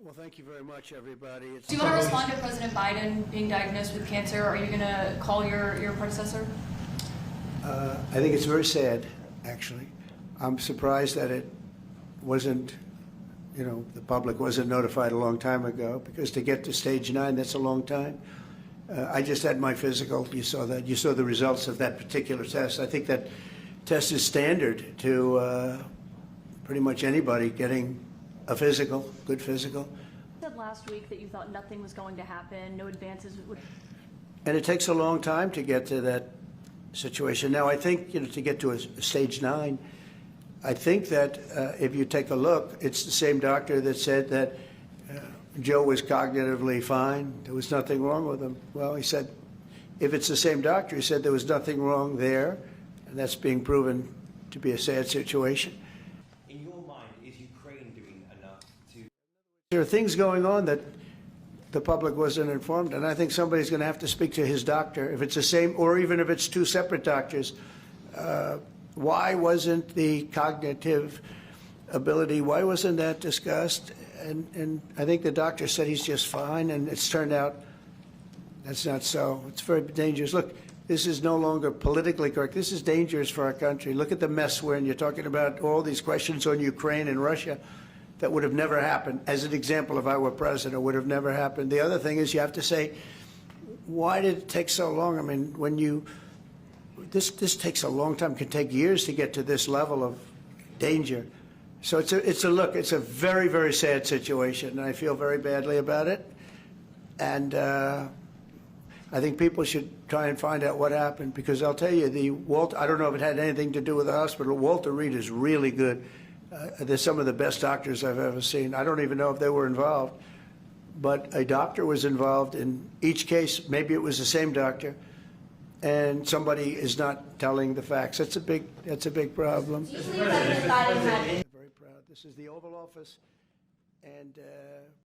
Well, thank you very much, everybody. Do you want to respond to President Biden being diagnosed with cancer? Are you going to call your predecessor? I think it's very sad, actually. I'm surprised that it wasn't, the public wasn't notified a long time ago, because to get to stage 9, that's a long time. I just had my physical. You saw that. You saw the results of that particular test. I think that test is standard to pretty much anybody getting a physical, good physical. You said last week that you thought nothing was going to happen, no advances would. And it takes a long time to get to that situation. Now, I think, to get to a stage 9, I think that if you take a look, it's the same doctor that said that Joe was cognitively fine. There was nothing wrong with him. Well, he said, if it's the same doctor, he said there was nothing wrong there, and that's being proven to be a sad situation. In your mind, is Ukraine doing enough to... There are things going on that the public wasn't informed, and I think somebody's going to have to speak to his doctor. If it's the same, or even if it's 2 separate doctors, why wasn't the cognitive ability, why wasn't that discussed? And I think the doctor said he's just fine, and it's turned out that's not so. It's very dangerous. Look, this is no longer politically correct. This is dangerous for our country. Look at the mess we're in. You're talking about all these questions on Ukraine and Russia that would have never happened. As an example, if I were president, it would have never happened. The other thing is you have to say, why did it take so long? I mean, when this takes a long time. It can take years to get to this level of danger. So it's a very, very sad situation, and I feel very badly about it. And I think people should try and find out what happened, because I'll tell you, I don't know if it had anything to do with the hospital. Walter Reed is really good. They're some of the best doctors I've ever seen. I don't even know if they were involved, but a doctor was involved in each case. Maybe it was the same doctor, and somebody is not telling the facts. That's a big problem. Very proud. This is the Oval Office, and